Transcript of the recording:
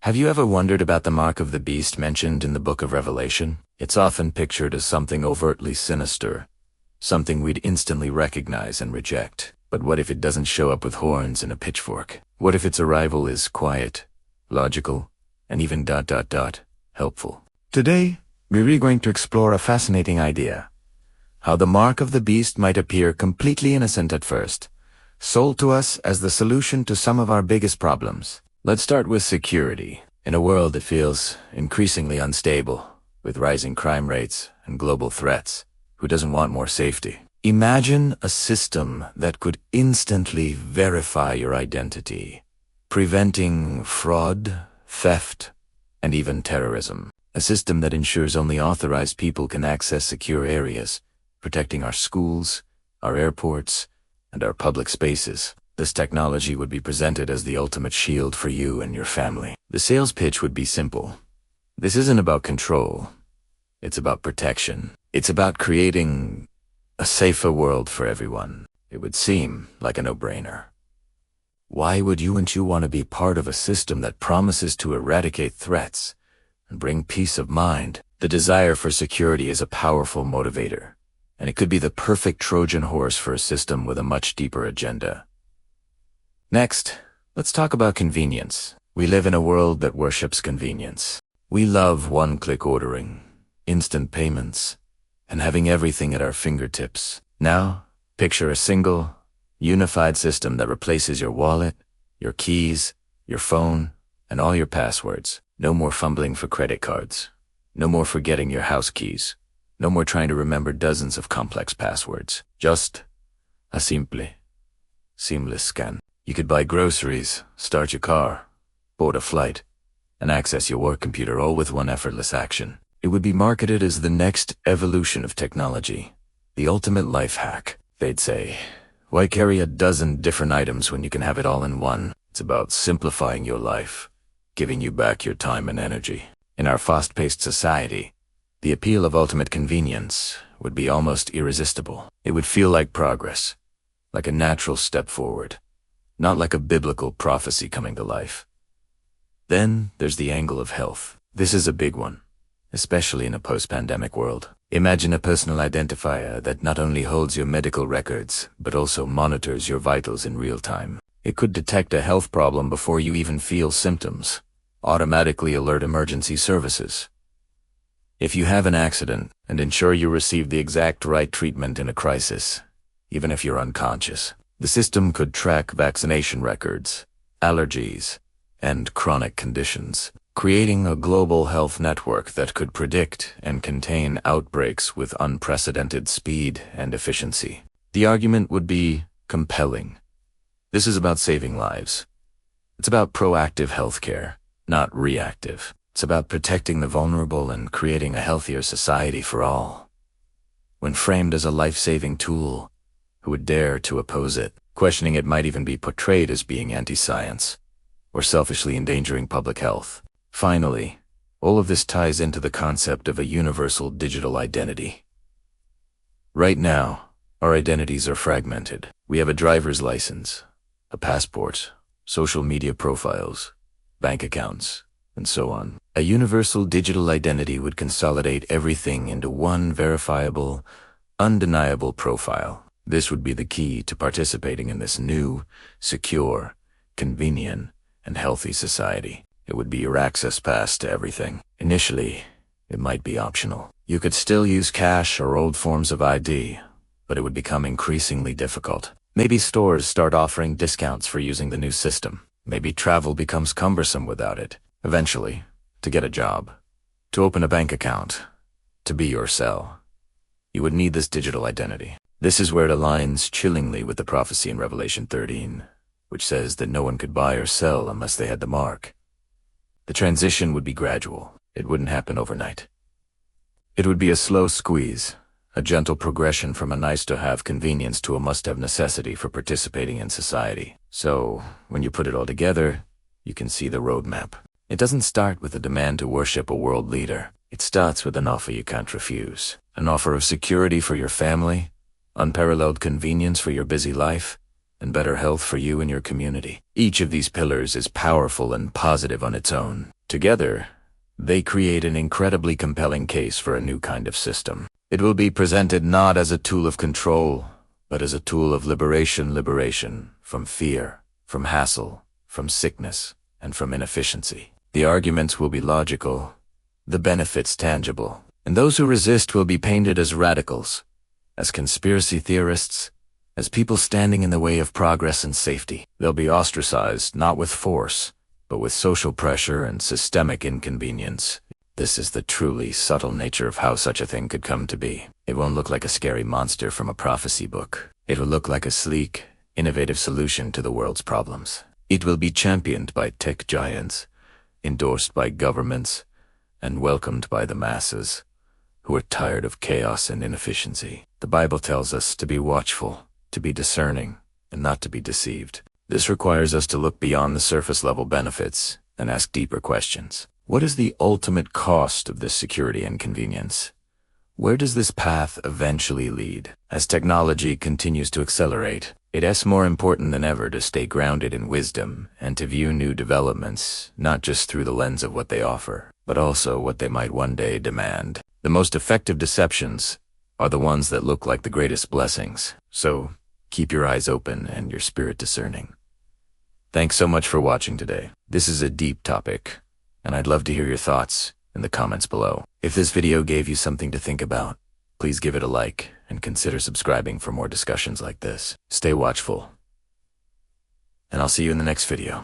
Have you ever wondered about the mark of the beast mentioned in the book of Revelation? It's often pictured as something overtly sinister, something we'd instantly recognize and reject. But what if it doesn't show up with horns and a pitchfork? What if its arrival is quiet, logical, and even ... helpful? Today, we're going to explore a fascinating idea. How the mark of the beast might appear completely innocent at first, sold to us as the solution to some of our biggest problems. Let's start with security. In a world that feels increasingly unstable, with rising crime rates and global threats, who doesn't want more safety? Imagine a system that could instantly verify your identity, preventing fraud, theft, and even terrorism. A system that ensures only authorized people can access secure areas, protecting our schools, our airports, and our public spaces. This technology would be presented as the ultimate shield for you and your family. The sales pitch would be simple. This isn't about control. It's about protection. It's about creating a safer world for everyone. It would seem like a no-brainer. Why wouldn't you want to be part of a system that promises to eradicate threats and bring peace of mind? The desire for security is a powerful motivator, and it could be the perfect Trojan horse for a system with a much deeper agenda. Next, let's talk about convenience. We live in a world that worships convenience. We love one-click ordering, instant payments, and having everything at our fingertips. Now, picture a single, unified system that replaces your wallet, your keys, your phone, and all your passwords. No more fumbling for credit cards. No more forgetting your house keys. No more trying to remember dozens of complex passwords. Just a seamless scan. You could buy groceries, start your car, board a flight, and access your work computer all with one effortless action. It would be marketed as the next evolution of technology, the ultimate life hack. They'd say, why carry a dozen different items when you can have it all in one? It's about simplifying your life, giving you back your time and energy. In our fast-paced society, the appeal of ultimate convenience would be almost irresistible. It would feel like progress, like a natural step forward, not like a biblical prophecy coming to life. Then there's the angle of health. This is a big one, especially in a post-pandemic world. Imagine a personal identifier that not only holds your medical records, but also monitors your vitals in real time. It could detect a health problem before you even feel symptoms, automatically alert emergency services. If you have an accident, and ensure you receive the exact right treatment in a crisis, even if you're unconscious. The system could track vaccination records, allergies, and chronic conditions, creating a global health network that could predict and contain outbreaks with unprecedented speed and efficiency. The argument would be compelling. This is about saving lives. It's about proactive healthcare, not reactive. It's about protecting the vulnerable and creating a healthier society for all. When framed as a life-saving tool, who would dare to oppose it? Questioning it might even be portrayed as being anti-science, or selfishly endangering public health. Finally, all of this ties into the concept of a universal digital identity. Right now, our identities are fragmented. We have a driver's license, a passport, social media profiles, bank accounts, and so on. A universal digital identity would consolidate everything into one verifiable, undeniable profile. This would be the key to participating in this new, secure, convenient, and healthy society. It would be your access pass to everything. Initially, it might be optional. You could still use cash or old forms of ID, but it would become increasingly difficult. Maybe stores start offering discounts for using the new system. Maybe travel becomes cumbersome without it. Eventually, to get a job, to open a bank account, to be or sell, you would need this digital identity. This is where it aligns chillingly with the prophecy in Revelation 13, which says that no one could buy or sell unless they had the mark. The transition would be gradual. It wouldn't happen overnight. It would be a slow squeeze, a gentle progression from a nice-to-have convenience to a must-have necessity for participating in society. So, when you put it all together, you can see the roadmap. It doesn't start with a demand to worship a world leader. It starts with an offer you can't refuse. An offer of security for your family, unparalleled convenience for your busy life, and better health for you and your community. Each of these pillars is powerful and positive on its own. Together, they create an incredibly compelling case for a new kind of system. It will be presented not as a tool of control, but as a tool of liberation from fear, from hassle, from sickness, and from inefficiency. The arguments will be logical, the benefits tangible, and those who resist will be painted as radicals, as conspiracy theorists, as people standing in the way of progress and safety. They'll be ostracized not with force, but with social pressure and systemic inconvenience. This is the truly subtle nature of how such a thing could come to be. It won't look like a scary monster from a prophecy book. It will look like a sleek, innovative solution to the world's problems. It will be championed by tech giants, endorsed by governments, and welcomed by the masses, who are tired of chaos and inefficiency. The Bible tells us to be watchful, to be discerning, and not to be deceived. This requires us to look beyond the surface-level benefits and ask deeper questions. What is the ultimate cost of this security and convenience? Where does this path eventually lead? As technology continues to accelerate, it is more important than ever to stay grounded in wisdom and to view new developments not just through the lens of what they offer, but also what they might one day demand. The most effective deceptions are the ones that look like the greatest blessings. So, keep your eyes open and your spirit discerning. Thanks so much for watching today. This is a deep topic, and I'd love to hear your thoughts in the comments below. If this video gave you something to think about, please give it a like and consider subscribing for more discussions like this. Stay watchful, and I'll see you in the next video.